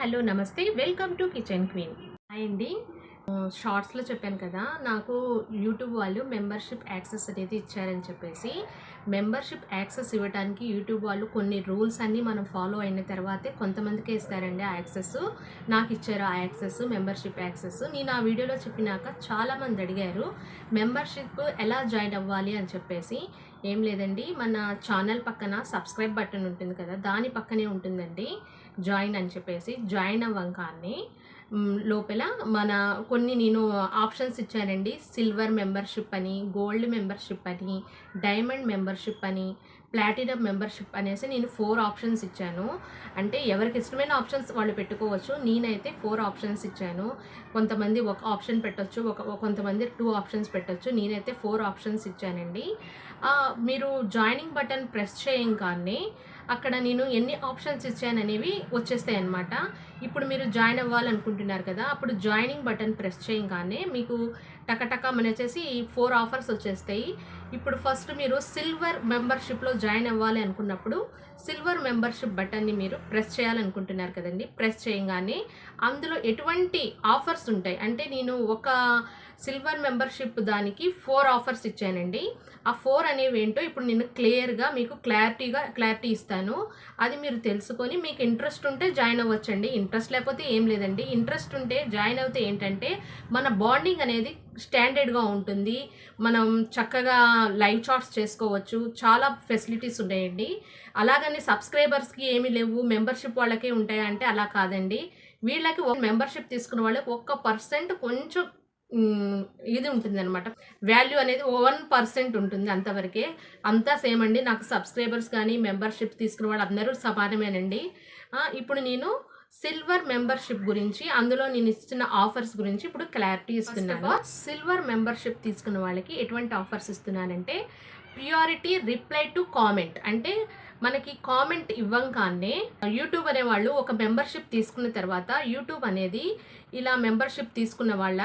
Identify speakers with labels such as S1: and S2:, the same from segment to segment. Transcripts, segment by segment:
S1: Hello నమస్తే welcome to kitchen queen. Hi అండి. షార్ట్స్లో చెప్పాను కదా, నాకు యూట్యూబ్ వాళ్ళు మెంబర్షిప్ యాక్సెస్ అనేది ఇచ్చారని చెప్పేసి. మెంబర్షిప్ యాక్సెస్ ఇవ్వడానికి యూట్యూబ్ వాళ్ళు కొన్ని రూల్స్ అన్నీ మనం ఫాలో అయిన తర్వాతే కొంతమందికే ఇస్తారండి ఆ యాక్సెస్. నాకు ఇచ్చారు ఆ యాక్సెస్, మెంబర్షిప్ యాక్సెస్. నేను ఆ వీడియోలో చెప్పినాక చాలామంది అడిగారు మెంబర్షిప్ ఎలా జాయిన్ అవ్వాలి అని చెప్పేసి. ఏం లేదండి, మన ఛానల్ పక్కన సబ్స్క్రైబ్ బటన్ ఉంటుంది కదా, దాని పక్కనే ఉంటుందండి జాయిన్ అని చెప్పేసి. జాయిన్ అవ్వగానే లోపల మన కొన్ని నేను ఆప్షన్స్ ఇచ్చానండి. సిల్వర్ మెంబర్షిప్ అని, గోల్డ్ మెంబర్షిప్ అని, డైమండ్ మెంబర్షిప్ అని, ప్లాటినం మెంబర్షిప్ అనేసి నేను 4 ఆప్షన్స్ ఇచ్చాను. అంటే ఎవరికి ఇష్టమైన ఆప్షన్స్ వాళ్ళు పెట్టుకోవచ్చు. నేనైతే 4 ఆప్షన్స్ ఇచ్చాను. కొంతమంది ఒక ఆప్షన్ పెట్టచ్చు, కొంతమంది 2 ఆప్షన్స్ పెట్టచ్చు. నేనైతే 4 ఆప్షన్స్ ఇచ్చానండి. మీరు జాయినింగ్ బటన్ ప్రెస్ చేయంగానే అక్కడ నేను ఎన్ని ఆప్షన్స్ ఇచ్చాననేవి వచ్చేస్తాయి అన్నమాట. ఇప్పుడు మీరు జాయిన్ అవ్వాలనుకుంటున్నారు కదా, అప్పుడు జాయినింగ్ బటన్ ప్రెస్ చేయగానే మీకు టకటక వచ్చేసి 4 ఆఫర్స్ వచ్చేస్తాయి. ఇప్పుడు ఫస్ట్ మీరు సిల్వర్ మెంబర్షిప్లో జాయిన్ అవ్వాలి అనుకున్నప్పుడు సిల్వర్ మెంబర్షిప్ బటన్ని మీరు ప్రెస్ చేయాలనుకుంటున్నారు కదండి. ప్రెస్ చేయగానే అందులో ఎటువంటి ఆఫర్స్ ఉంటాయి అంటే, నేను ఒక సిల్వర్ మెంబర్షిప్ దానికి 4 ఆఫర్స్ ఇచ్చానండి. ఆ 4 అనేవి ఏంటో ఇప్పుడు నేను క్లియర్గా మీకు క్లారిటీ ఇస్తాను. అది మీరు తెలుసుకొని మీకు ఇంట్రెస్ట్ ఉంటే జాయిన్ అవ్వచ్చండి. ఇంట్రెస్ట్ లేకపోతే ఏం లేదండి. ఇంట్రెస్ట్ ఉంటే జాయిన్ అవుతే ఏంటంటే మన బాండింగ్ అనేది స్టాండర్డ్గా ఉంటుంది. మనం చక్కగా లైవ్ చాట్స్ చేసుకోవచ్చు. చాలా ఫెసిలిటీస్ ఉన్నాయండి. అలాగని సబ్స్క్రైబర్స్కి ఏమీ లేవు, మెంబర్షిప్ వాళ్ళకే ఉంటాయా అంటే అలా కాదండి. వీళ్ళకి మెంబర్షిప్ తీసుకున్న వాళ్ళకి 1% కొంచెం ఇది ఉంటుందన్నమాట. వాల్యూ అనేది 1% ఉంటుంది, అంతవరకే. అంతా సేమ్ అండి. నాకు సబ్స్క్రైబర్స్ కానీ మెంబర్షిప్ తీసుకున్న వాళ్ళు అందరూ సమానమేనండి. ఇప్పుడు నేను సిల్వర్ మెంబర్షిప్ గురించి, అందులో నేను ఇస్తున్న ఆఫర్స్ గురించి ఇప్పుడు క్లారిటీ ఇస్తున్నాను. సిల్వర్ మెంబర్షిప్ తీసుకున్న వాళ్ళకి ఎటువంటి ఆఫర్స్ ఇస్తున్నానంటే, ప్రియారిటీ రిప్లై టు కామెంట్. అంటే మనకి కామెంట్ ఇవ్వంగానే యూట్యూబ్ అనేవాళ్ళు ఒక మెంబర్షిప్ తీసుకున్న తర్వాత యూట్యూబ్ అనేది ఇలా మెంబర్షిప్ తీసుకున్న వాళ్ళ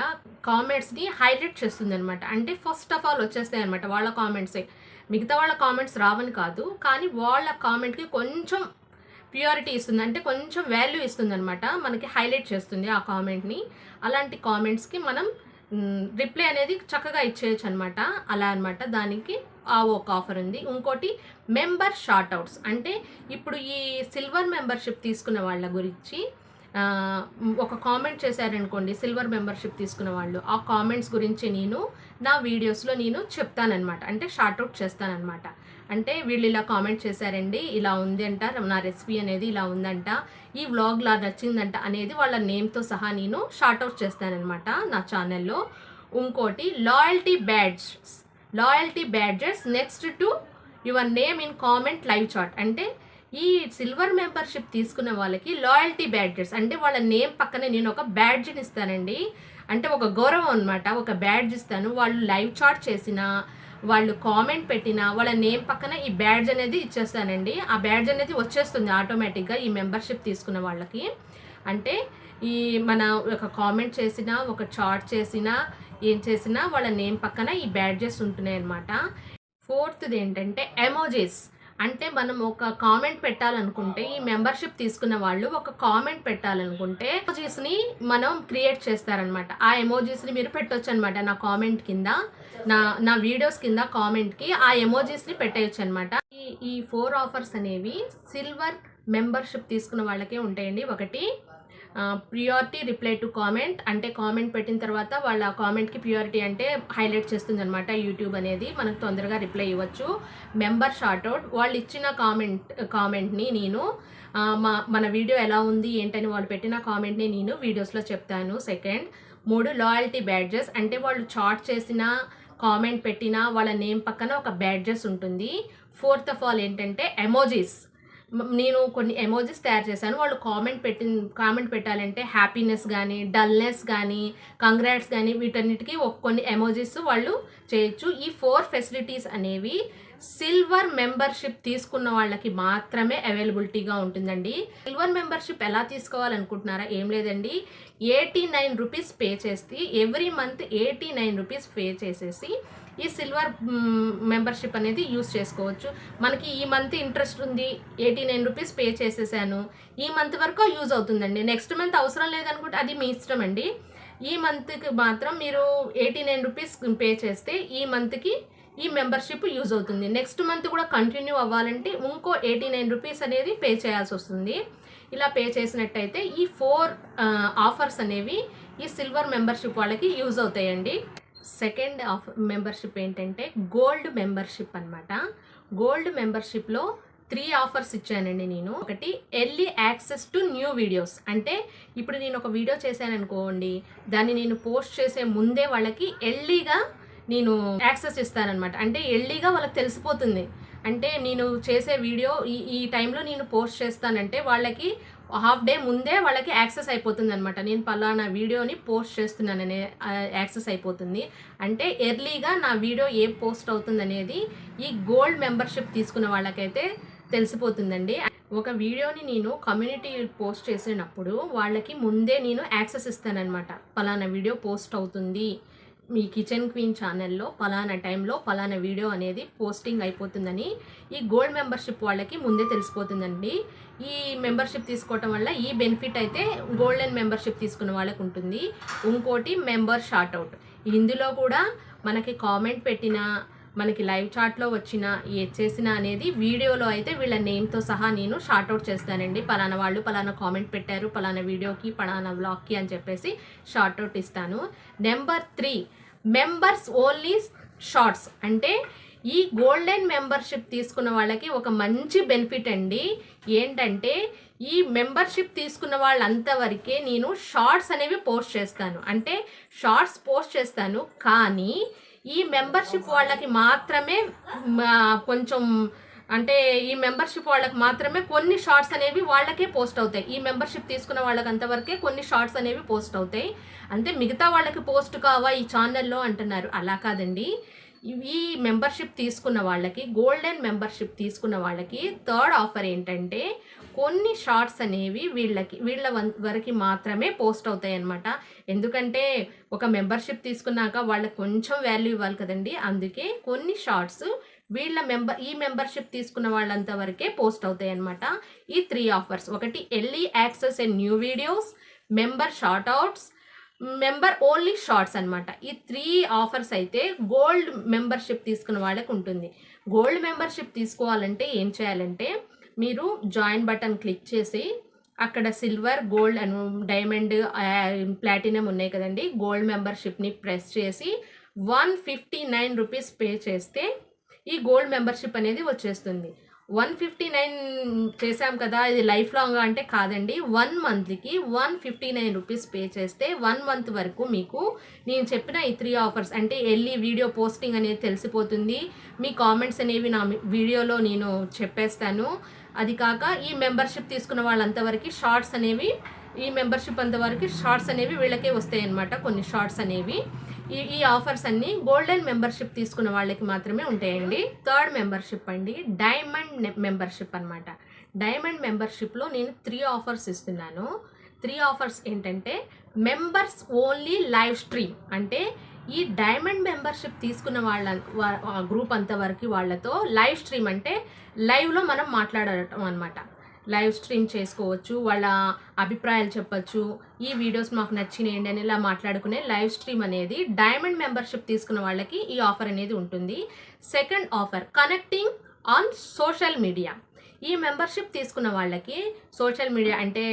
S1: కామెంట్స్ని హైలైట్ చేస్తుంది అనమాట. అంటే ఫస్ట్ ఆఫ్ ఆల్ వచ్చేస్తాయి అనమాట వాళ్ళ కామెంట్సే. మిగతా వాళ్ళ కామెంట్స్ రావని కాదు, కానీ వాళ్ళ కామెంట్కి కొంచెం ప్రియారిటీ ఇస్తుంది, అంటే కొంచెం వాల్యూ ఇస్తుంది అనమాట. మనకి హైలైట్ చేస్తుంది ఆ కామెంట్ని. అలాంటి కామెంట్స్కి మనం రిప్లై అనేది చక్కగా ఇచ్చేయచ్చు అనమాట. అలా అనమాట. దానికి ఒక ఆఫర్ ఉంది. ఇంకోటి మెంబర్ షార్ట్అవుట్స్. అంటే ఇప్పుడు ఈ సిల్వర్ మెంబర్షిప్ తీసుకున్న వాళ్ళ గురించి ఒక కామెంట్ చేశారనుకోండి, సిల్వర్ మెంబర్షిప్ తీసుకున్న వాళ్ళు, ఆ కామెంట్స్ గురించి నేను నా వీడియోస్లో నేను చెప్తానమాట. అంటే షార్ట్అవుట్ చేస్తానమాట. అంటే వీళ్ళు ఇలా కామెంట్ చేశారండి, ఇలా ఉంది అంట, నా రెసిపీ అనేది ఇలా ఉందంట, ఈ వ్లాగ్ ఇలా నచ్చిందంట అనేది వాళ్ళ నేమ్తో సహా నేను షార్ట్అవుట్ చేస్తానమాట నా ఛానల్లో. ఇంకోటి loyalty badges next to your name in comment live chat. అంటే ఈ సిల్వర్ మెంబర్షిప్ తీసుకున్న వాళ్ళకి లాయల్టీ బ్యాడ్జెస్ అంటే వాళ్ళ నేమ్ పక్కనే నేను ఒక బ్యాడ్జ్ని ఇస్తానండి. అంటే ఒక గౌరవం అనమాట. ఒక బ్యాడ్జ్ ఇస్తాను. వాళ్ళు లైవ్ చాట్ చేసినా, వాళ్ళు కామెంట్ పెట్టినా వాళ్ళ నేమ్ పక్కన ఈ బ్యాడ్జ్ అనేది ఇచ్చేస్తానండి. ఆ బ్యాడ్జ్ అనేది వచ్చేస్తుంది ఆటోమేటిక్గా ఈ మెంబర్షిప్ తీసుకున్న వాళ్ళకి. అంటే ఈ మన ఒక కామెంట్ చేసినా, ఒక చాట్ చేసినా, ఏం చేసినా వాళ్ళ నేమ్ పక్కన ఈ బ్యాడ్జెస్ ఉంటున్నాయి అనమాట. 4th ఏంటంటే ఎమోజీస్. అంటే మనం ఒక కామెంట్ పెట్టాలనుకుంటే, ఈ మెంబర్షిప్ తీసుకున్న వాళ్ళు ఒక కామెంట్ పెట్టాలనుకుంటే ఎమోజీస్ని మనం క్రియేట్ చేస్తారనమాట. ఆ ఎమోజీస్ని మీరు పెట్టొచ్చు అనమాట. నా కామెంట్ కింద, నా వీడియోస్ కింద కామెంట్కి ఆ ఎమోజీస్ని పెట్టేయచ్చు అనమాట. ఈ 4 ఆఫర్స్ అనేవి సిల్వర్ మెంబర్షిప్ తీసుకున్న వాళ్ళకే ఉంటాయండి. ఒకటి ప్రియారిటీ రిప్లై టు కామెంట్. అంటే కామెంట్ పెట్టిన తర్వాత వాళ్ళ కామెంట్కి ప్రియారిటీ అంటే హైలైట్ చేస్తుంది అనమాట యూట్యూబ్ అనేది. మనకు తొందరగా రిప్లై ఇవ్వచ్చు. Member sort out. వాళ్ళు ఇచ్చిన కామెంట్ని నేను మన వీడియో ఎలా ఉంది ఏంటని వాళ్ళు పెట్టిన కామెంట్ని నేను వీడియోస్లో చెప్తాను. సెకండ్. 3 loyalty badges. అంటే వాళ్ళు చాట్ చేసినా, కామెంట్ పెట్టినా వాళ్ళ నేమ్ పక్కన ఒక బ్యాడ్జెస్ ఉంటుంది. 4th ఆఫ్ ఆల్ ఏంటంటే ఎమోజీస్. నేను కొన్ని ఎమోజీస్ తయారు చేశాను. వాళ్ళు కామెంట్ పెట్టాలంటే హ్యాపీనెస్ కానీ, డల్నెస్ కానీ, కంగ్రాట్స్ కానీ, వీటన్నిటికీ కొన్ని ఎమోజీస్ వాళ్ళు చేయొచ్చు. ఈ 4 ఫెసిలిటీస్ అనేవి సిల్వర్ మెంబర్షిప్ తీసుకున్న వాళ్ళకి మాత్రమే అవైలబిలిటీగా ఉంటుందండి. సిల్వర్ మెంబర్షిప్ ఎలా తీసుకోవాలనుకుంటున్నారా? ఏం లేదండి, 89 రూపీస్ పే చేసి ఎవ్రీ మంత్ 89 రూపీస్ పే చేసేసి ఈ సిల్వర్ మెంబర్షిప్ అనేది యూస్ చేసుకోవచ్చు. మనకి ఈ మంత్ ఇంట్రెస్ట్ ఉంది, 89 రూపీస్ పే చేసేసాను, ఈ మంత్ వరకు యూజ్ అవుతుందండి. నెక్స్ట్ మంత్ అవసరం లేదనుకుంటే అది మీ ఇష్టం అండి. ఈ మంత్కి మాత్రం మీరు 89 రూపీస్ పే చేస్తే ఈ మంత్కి ఈ మెంబర్షిప్ యూజ్ అవుతుంది. నెక్స్ట్ మంత్ కూడా కంటిన్యూ అవ్వాలంటే ఇంకో 89 రూపీస్ అనేది పే చేయాల్సి వస్తుంది. ఇలా పే చేసినట్టయితే ఈ 4 ఆఫర్స్ అనేవి ఈ సిల్వర్ మెంబర్షిప్ వాళ్ళకి యూజ్ అవుతాయండి. సెకండ్ మెంబర్షిప్ ఏంటంటే గోల్డ్ మెంబర్షిప్ అనమాట. గోల్డ్ మెంబర్షిప్లో 3 ఆఫర్స్ ఇచ్చానండి నేను. ఒకటి early access to new videos, అంటే ఇప్పుడు నేను ఒక వీడియో చేశాను అనుకోండి, దాన్ని నేను పోస్ట్ చేసే ముందే వాళ్ళకి ఎర్లీగా నేను యాక్సెస్ ఇస్తానన్నమాట. అంటే ఎర్లీగా వాళ్ళకి తెలిసిపోతుంది. అంటే నేను చేసే వీడియో ఈ టైంలో నేను పోస్ట్ చేస్తానంటే వాళ్ళకి హాఫ్ డే ముందే వాళ్ళకి యాక్సెస్ అయిపోతుంది అనమాట. నేను పలానా వీడియోని పోస్ట్ చేస్తున్నాననే యాక్సెస్ అయిపోతుంది. అంటే ఎర్లీగా నా వీడియో ఏ పోస్ట్ అవుతుంది అనేది ఈ గోల్డ్ మెంబర్షిప్ తీసుకున్న వాళ్ళకైతే తెలిసిపోతుందండి. ఒక వీడియోని నేను కమ్యూనిటీ పోస్ట్ చేసినప్పుడు వాళ్ళకి ముందే నేను యాక్సెస్ ఇస్తానన్నమాట. పలానా వీడియో పోస్ట్ అవుతుంది, మీ కిచెన్ క్వీన్ ఛానల్లో పలానా టైంలో పలానా వీడియో అనేది పోస్టింగ్ అయిపోతుందని ఈ గోల్డ్ మెంబర్షిప్ వాళ్ళకి ముందే తెలిసిపోతుందండి. ఈ మెంబర్షిప్ తీసుకోవటం వల్ల ఈ బెనిఫిట్ అయితే గోల్డెన్ మెంబర్షిప్ తీసుకున్న వాళ్ళకి ఉంటుంది. ఇంకోటి మెంబర్ షార్ట్అవుట్. ఇందులో కూడా మనకి కామెంట్ పెట్టినా, మనకి లైవ్ చాట్లో వచ్చిన ఏ చేసిన అనేది వీడియోలో అయితే వీళ్ళ నేమ్తో సహా నేను షార్ట్అవుట్ చేస్తానండి. పలానా వాళ్ళు పలానా కామెంట్ పెట్టారు పలానా వీడియోకి పలానా వ్లాగ్కి అని చెప్పేసి షార్ట్అవుట్ ఇస్తాను. Number 3 members only shorts. అంటే ఈ గోల్డెన్ మెంబర్షిప్ తీసుకున్న వాళ్ళకి ఒక మంచి బెనిఫిట్ అండి. ఏంటంటే ఈ మెంబర్షిప్ తీసుకున్న వాళ్ళంతవరకే నేను షార్ట్స్ అనేవి పోస్ట్ చేస్తాను. అంటే షార్ట్స్ పోస్ట్ చేస్తాను, కానీ ఈ మెంబర్షిప్ వాళ్ళకి మాత్రమే కొంచెం, అంటే ఈ మెంబర్షిప్ వాళ్ళకి మాత్రమే కొన్ని షార్ట్స్ అనేవి వాళ్ళకే పోస్ట్ అవుతాయి. ఈ మెంబర్షిప్ తీసుకున్న వాళ్ళకి అంతవరకే కొన్ని షార్ట్స్ అనేవి పోస్ట్ అవుతాయి. అంటే మిగతా వాళ్ళకి పోస్ట్ కావా ఈ ఛానల్లో అంటున్నారు. అలా కాదండి. ఈ మెంబర్షిప్ తీసుకున్న వాళ్ళకి, గోల్డెన్ మెంబర్షిప్ తీసుకున్న వాళ్ళకి థర్డ్ ఆఫర్ ఏంటంటే కొన్ని షార్ట్స్ అనేవి వీళ్ళ వరకు మాత్రమే పోస్ట్ అవుతాయి అన్నమాట. ఎందుకంటే ఒక మెంబర్షిప్ తీసుకున్నాక వాళ్ళకి కొంచెం వాల్యూ ఇవ్వాలి కదండి. అందుకే కొన్ని షార్ట్స్ ఈ మెంబర్షిప్ తీసుకున్న వాళ్ళంత వరకే పోస్ట్ అవుతాయి అన్నమాట. ఈ 3 ఆఫర్స్, ఒకటి early access and new videos, member shoutouts, member only shorts అనమాట. ఈ 3 ఆఫర్స్ అయితే గోల్డ్ మెంబర్షిప్ తీసుకున్న వాళ్ళకి ఉంటుంది. గోల్డ్ మెంబర్షిప్ తీసుకోవాలంటే ఏం చేయాలంటే మీరు జాయిన్ బటన్ క్లిక్ చేసి అక్కడ silver, gold and diamond, platinum ఉన్నాయి కదండి. గోల్డ్ మెంబర్షిప్ని ప్రెస్ చేసి 159 రూపీస్ పే చేస్తే ఈ గోల్డ్ మెంబర్షిప్ అనేది వచ్చేస్తుంది. 159 చేసాం కదా, ఇది లైఫ్ లాంగ్ అంటే కాదండి. 1 మంత్కి 159 రూపీస్ పే చేస్తే 1 మంత్ వరకు మీకు నేను చెప్పిన ఈ 3 ఆఫర్స్, అంటే ఎర్లీ వీడియో పోస్టింగ్ అనేది తెలిసిపోతుంది, మీ కామెంట్స్ అనేవి నా వీడియోలో నేను చెప్పేస్తాను. అది కాక ఈ మెంబర్షిప్ తీసుకున్న వాళ్ళంతవరకు షార్ట్స్ అనేవి, ఈ మెంబర్షిప్ అంతవరకు షార్ట్స్ అనేవి వీళ్ళకే వస్తాయి అన్నమాట. కొన్ని షార్ట్స్ అనేవి ఈ ఆఫర్స్ అన్నీ గోల్డెన్ మెంబర్షిప్ తీసుకున్న వాళ్ళకి మాత్రమే ఉంటాయండి. థర్డ్ మెంబర్షిప్ అండి డైమండ్ మెంబర్షిప్ అనమాట. డైమండ్ మెంబర్షిప్లో నేను 3 ఆఫర్స్ ఇస్తున్నాను. 3 ఆఫర్స్ ఏంటంటే మెంబర్స్ ఓన్లీ లైవ్ స్ట్రీమ్. అంటే ఈ డైమండ్ మెంబర్షిప్ తీసుకున్న వాళ్ళ గ్రూప్ అంతవరకు వాళ్ళతో లైవ్ స్ట్రీమ్, అంటే లైవ్లో మనం మాట్లాడటం అనమాట. లైవ్ స్ట్రీమ్ చేసుకోవచ్చు, వాళ్ళ అభిప్రాయాలు చెప్పచ్చు, ఈ వీడియోస్ మాకు నచ్చినాయండి అని ఇలా మాట్లాడుకునే లైవ్ స్ట్రీమ్ అనేది డైమండ్ మెంబర్షిప్ తీసుకున్న వాళ్ళకి ఈ ఆఫర్ అనేది ఉంటుంది. Second offer connecting on social media. ఈ మెంబర్షిప్ తీసుకున్న వాళ్ళకి సోషల్ మీడియా అంటే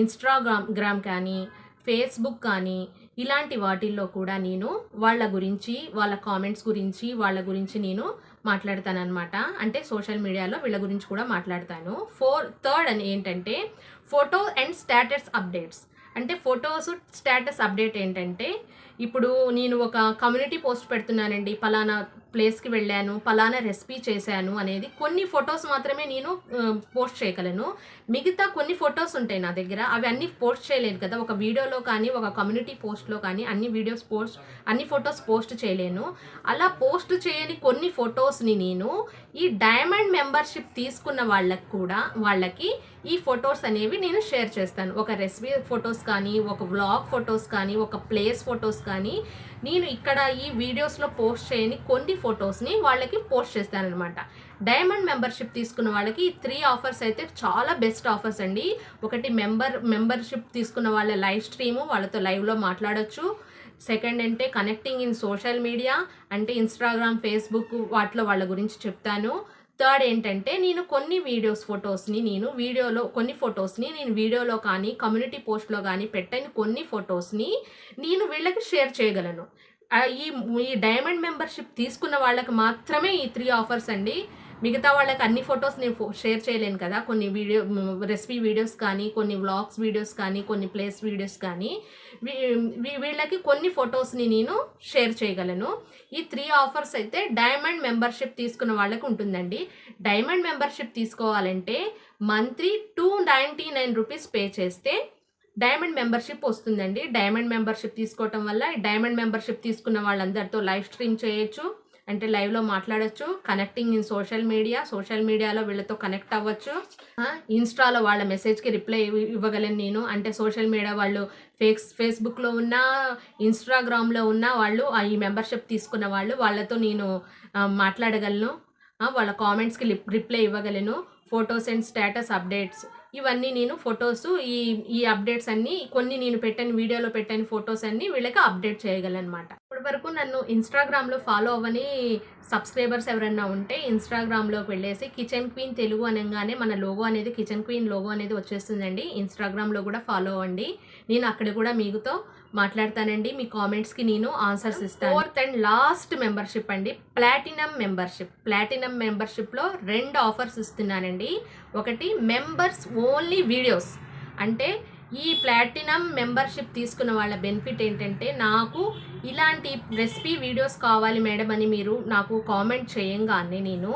S1: ఇన్స్టాగ్రామ్ కానీ ఫేస్బుక్ కానీ ఇలాంటి వాటిల్లో కూడా నేను వాళ్ళ గురించి, వాళ్ళ కామెంట్స్ గురించి, వాళ్ళ గురించి నేను మాట్లాడతానన్నమాట. అంటే సోషల్ మీడియాలో వీళ్ళ గురించి కూడా మాట్లాడతాను. థర్డ్ అని ఏంటంటే ఫోటో అండ్ స్టేటస్ అప్డేట్స్. అంటే ఫొటోస్ స్టేటస్ అప్డేట్ ఏంటంటే ఇప్పుడు నేను ఒక కమ్యూనిటీ పోస్ట్ పెడుతున్నానండి, పలానా ప్లేస్కి వెళ్ళాను, పలానా రెసిపీ చేశాను అనేది కొన్ని ఫొటోస్ మాత్రమే నేను పోస్ట్ చేయగలను. మిగతా కొన్ని ఫొటోస్ ఉంటాయి నా దగ్గర, అవి అన్నీ పోస్ట్ చేయలేను కదా. ఒక వీడియోలో కానీ ఒక కమ్యూనిటీ పోస్ట్లో కానీ అన్ని ఫొటోస్ పోస్ట్ చేయలేను. అలా పోస్ట్ చేయని కొన్ని ఫొటోస్ని నేను ఈ డైమండ్ మెంబర్షిప్ తీసుకున్న వాళ్ళకి ఈ ఫొటోస్ అనేవి నేను షేర్ చేస్తాను. ఒక రెసిపీ ఫొటోస్ కానీ, ఒక వ్లాగ్ ఫొటోస్ కానీ, ఒక ప్లేస్ ఫొటోస్ కానీ నేను ఇక్కడ ఈ వీడియోస్లో పోస్ట్ చేయని కొన్ని ఫొటోస్ని వాళ్ళకి పోస్ట్ చేస్తానన్నమాట. డైమండ్ మెంబర్షిప్ తీసుకున్న వాళ్ళకి ఈ 3 ఆఫర్స్ అయితే చాలా బెస్ట్ ఆఫర్స్ అండి. ఒకటి మెంబర్షిప్ తీసుకున్న వాళ్ళ లైవ్ స్ట్రీము, వాళ్ళతో లైవ్లో మాట్లాడొచ్చు. సెకండ్ అంటే కనెక్టింగ్ ఇన్ సోషల్ మీడియా, అంటే ఇన్స్టాగ్రామ్, ఫేస్బుక్ వాటిలో వాళ్ళ గురించి చెప్తాను. థర్డ్ ఏంటంటే నేను కొన్ని ఫొటోస్ని నేను వీడియోలో కానీ కమ్యూనిటీ పోస్ట్లో కానీ పెట్టని కొన్ని ఫొటోస్ని నేను వీళ్ళకి షేర్ చేయగలను. ఈ డైమండ్ మెంబర్షిప్ తీసుకున్న వాళ్ళకి మాత్రమే ఈ 3 ఆఫర్స్ అండి. మిగతా వాళ్ళకి అన్ని ఫొటోస్ నేను షేర్ చేయలేను కదా. కొన్ని రెసిపీ వీడియోస్ కానీ, కొన్ని వ్లాగ్స్ వీడియోస్ కానీ, కొన్ని ప్లేస్ వీడియోస్ కానీ వీళ్ళకి కొన్ని ఫొటోస్ని నేను షేర్ చేయగలను. ఈ 3 ఆఫర్స్ అయితే డైమండ్ మెంబర్షిప్ తీసుకున్న వాళ్ళకి ఉంటుందండి. డైమండ్ మెంబర్షిప్ తీసుకోవాలంటే మంత్లీ 299 రూపీస్ పే చేస్తే డైమండ్ మెంబర్షిప్ వస్తుందండి. డైమండ్ మెంబర్షిప్ తీసుకోవటం వల్ల డైమండ్ మెంబర్షిప్ తీసుకున్న వాళ్ళందరితో లైవ్ స్ట్రీమ్ చేయొచ్చు, అంటే లైవ్లో మాట్లాడచ్చు. కనెక్టింగ్ ఇన్ సోషల్ మీడియాలో వీళ్ళతో కనెక్ట్ అవ్వచ్చు. ఇన్స్టాలో వాళ్ళ మెసేజ్కి రిప్లై ఇవ్వగలను నేను. అంటే సోషల్ మీడియా వాళ్ళు ఫేస్బుక్లో ఉన్న, ఇన్స్టాగ్రామ్లో ఉన్న వాళ్ళు ఈ మెంబర్షిప్ తీసుకున్న వాళ్ళతో నేను మాట్లాడగలను. వాళ్ళ కామెంట్స్కి రిప్లై ఇవ్వగలను. ఫొటోస్ అండ్ స్టేటస్ అప్డేట్స్ ఇవన్నీ నేను ఈ అప్డేట్స్ అన్నీ కొన్ని నేను వీడియోలో పెట్టని ఫొటోస్ అన్నీ వీళ్ళకి అప్డేట్ చేయగలను అనమాట. ఇప్పటి వరకు నన్ను ఇన్స్టాగ్రామ్లో ఫాలో అవ్వని సబ్స్క్రైబర్స్ ఎవరైనా ఉంటే ఇన్స్టాగ్రామ్లోకి వెళ్ళేసి కిచెన్ క్వీన్ తెలుగు అనగానే మన లోగో అనేది, కిచెన్ క్వీన్ లోగో అనేది వచ్చేస్తుందండి. ఇన్స్టాగ్రామ్లో కూడా ఫాలో అవ్వండి. నేను అక్కడ కూడా మీతో మాట్లాడతానండి. మీ కామెంట్స్కి నేను ఆన్సర్స్ ఇస్తాను. 4th అండ్ లాస్ట్ మెంబర్షిప్ అండి, ప్లాటినం మెంబర్షిప్లో 2 ఆఫర్స్ ఇస్తున్నానండి. ఒకటి మెంబర్స్ ఓన్లీ వీడియోస్, అంటే ఈ ప్లాటినం మెంబర్షిప్ తీసుకున్న వాళ్ళ బెనిఫిట్ ఏంటంటే, నాకు ఇలాంటి రెసిపీ వీడియోస్ కావాలి మేడం అని మీరు నాకు కామెంట్ చేయంగానే నేను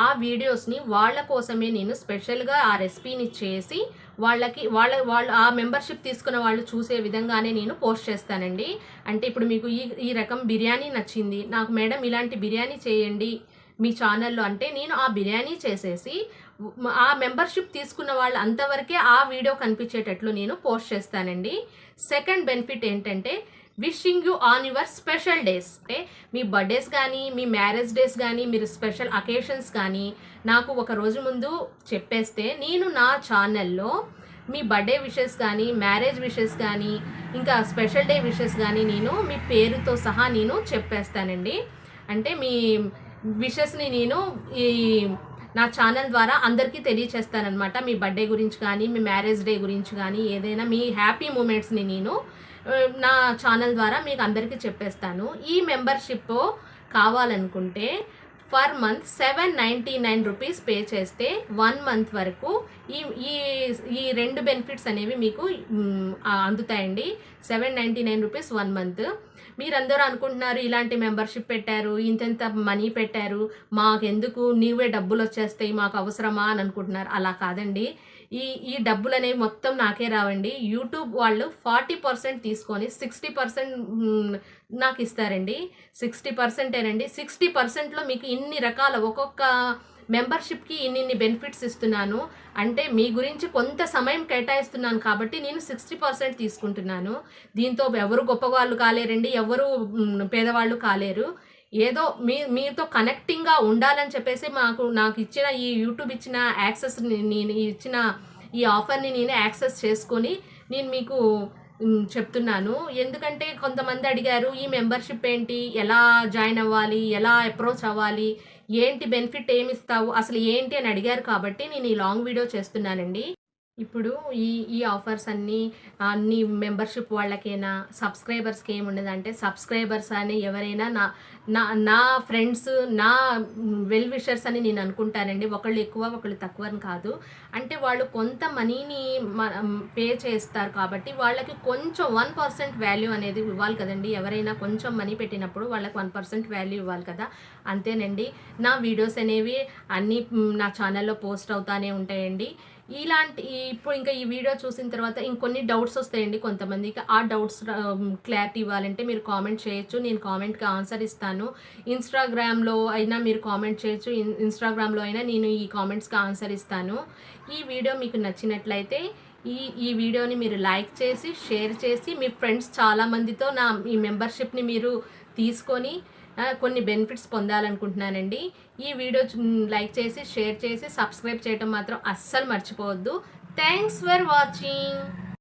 S1: ఆ వీడియోస్ని వాళ్ళ కోసమే నేను స్పెషల్గా ఆ రెసిపీని చేసి వాళ్ళు ఆ మెంబర్షిప్ తీసుకున్న వాళ్ళు చూసే విధంగానే నేను పోస్ట్ చేస్తానండి. అంటే ఇప్పుడు మీకు ఈ రకం బిర్యానీ నచ్చింది, నాకు మేడం ఇలాంటి బిర్యానీ చేయండి మీ ఛానల్లో అంటే నేను ఆ బిర్యానీ చేసేసి ఆ మెంబర్షిప్ తీసుకున్న వాళ్ళు అంతవరకే ఆ వీడియో కనిపించేటట్లు నేను పోస్ట్ చేస్తానండి. సెకండ్ బెనిఫిట్ ఏంటంటే, wishing you on your special days, అంటే మీ బర్త్డేస్ కానీ, మీ మ్యారేజ్ డేస్ కానీ, మీరు స్పెషల్ అకేషన్స్ కానీ నాకు ఒక రోజు ముందు చెప్పేస్తే నేను నా ఛానల్లో మీ బర్త్డే విషెస్ కానీ, మ్యారేజ్ విషెస్ కానీ, ఇంకా స్పెషల్ డే విషెస్ కానీ నేను మీ పేరుతో సహా నేను చెప్పేస్తానండి. అంటే మీ విషెస్ని నేను నా ఛానల్ ద్వారా అందరికీ తెలియచేస్తానన్నమాట. మీ బర్త్డే గురించి కానీ, మీ మ్యారేజ్ డే గురించి కానీ, ఏదైనా మీ హ్యాపీ మూమెంట్స్ని నేను నా ఛానల్ ద్వారా మీకు అందరికీ చెప్పేస్తాను. ఈ మెంబర్షిప్ కావాలనుకుంటే పర్ మంత్ 799 రూపీస్ పే చేస్తే 1 మంత్ వరకు ఈ 2 బెనిఫిట్స్ అనేవి మీకు అందుతాయండి. 799 రూపీస్ 1 మంత్. మీరందరూ అనుకుంటున్నారు ఇలాంటి మెంబర్షిప్ పెట్టారు, ఇంత మనీ పెట్టారు, మాకెందుకు, నీవే డబ్బులు వచ్చేస్తాయి, మాకు అవసరమా అని అనుకుంటున్నారు. అలా కాదండి. ఈ డబ్బులు అనేవి మొత్తం నాకే రావండి. యూట్యూబ్ వాళ్ళు 40% తీసుకొని 60% నాకు ఇస్తారండి. 60%ఏనండి. 60%లో మీకు ఇన్ని రకాల ఒక్కొక్క మెంబర్షిప్కి ఇన్ని బెనిఫిట్స్ ఇస్తున్నాను. అంటే మీ గురించి కొంత సమయం కేటాయిస్తున్నాను కాబట్టి నేను 60% తీసుకుంటున్నాను. దీంతో ఎవరు గొప్పవాళ్ళు కాలేరండి, ఎవరు పేదవాళ్ళు కాలేరు. ఏదో మీతో కనెక్టింగ్గా ఉండాలని చెప్పేసి నాకు ఇచ్చిన ఈ యూట్యూబ్ ఇచ్చిన యాక్సెస్, నేను ఇచ్చిన ఈ ఆఫర్ని నేను యాక్సెస్ చేసుకొని నేను మీకు చెప్తున్నాను. ఎందుకంటే కొంతమంది అడిగారు ఈ మెంబర్షిప్ ఏంటి, ఎలా జాయిన్ అవ్వాలి, ఎలా అప్రోచ్ అవ్వాలి, ఏంటి బెనిఫిట్ ఏమి ఇస్తావు, అసలు ఏంటి అని అడిగారు కాబట్టి నేను ఈ లాంగ్ వీడియో చేస్తున్నానండి. ఇప్పుడు ఈ ఆఫర్స్ అన్ని మెంబర్షిప్ వాళ్ళకైనా, సబ్స్క్రైబర్స్కి ఏముండదంటే, సబ్స్క్రైబర్స్ అని ఎవరైనా నా ఫ్రెండ్స్, నా వెల్ విషర్స్ అని నేను అనుకుంటానండి. ఒకళ్ళు ఎక్కువ ఒకళ్ళు తక్కువ అని కాదు. అంటే వాళ్ళు కొంత మనీని పే చేస్తారు కాబట్టి వాళ్ళకి కొంచెం 1% వాల్యూ అనేది ఇవ్వాలి కదండి. ఎవరైనా కొంచెం మనీ పెట్టినప్పుడు వాళ్ళకి 1% వాల్యూ ఇవ్వాలి కదా. అంతేనండి. నా వీడియోస్ అనేవి అన్నీ నా ఛానల్లో పోస్ట్ అవుతానే ఉంటాయండి. ఇప్పుడు ఇంకా ఈ వీడియో చూసిన తర్వాత ఇంకొన్ని డౌట్స్ వస్తాయండి కొంతమందికి. ఆ డౌట్స్ క్లారిటీ ఇవ్వాలంటే మీరు కామెంట్ చేయొచ్చు, నేను కామెంట్కి ఆన్సర్ ఇస్తాను. ఇన్స్టాగ్రామ్లో అయినా మీరు కామెంట్ చేయొచ్చు, ఇన్స్టాగ్రామ్లో అయినా నేను ఈ కామెంట్స్కి ఆన్సర్ ఇస్తాను. ఈ వీడియో మీకు నచ్చినట్లయితే ఈ వీడియోని మీరు లైక్ చేసి షేర్ చేసి మీ ఫ్రెండ్స్ చాలామందితో ఈ మెంబర్షిప్ని మీరు తీసుకొని కొన్ని బెనిఫిట్స్ పొందాలనుకుంటున్నానండి. ఈ వీడియో లైక్ చేసి షేర్ చేసి సబ్స్క్రైబ్ చేయడం మాత్రం అస్సలు మర్చిపోవద్దు. Thanks for watching.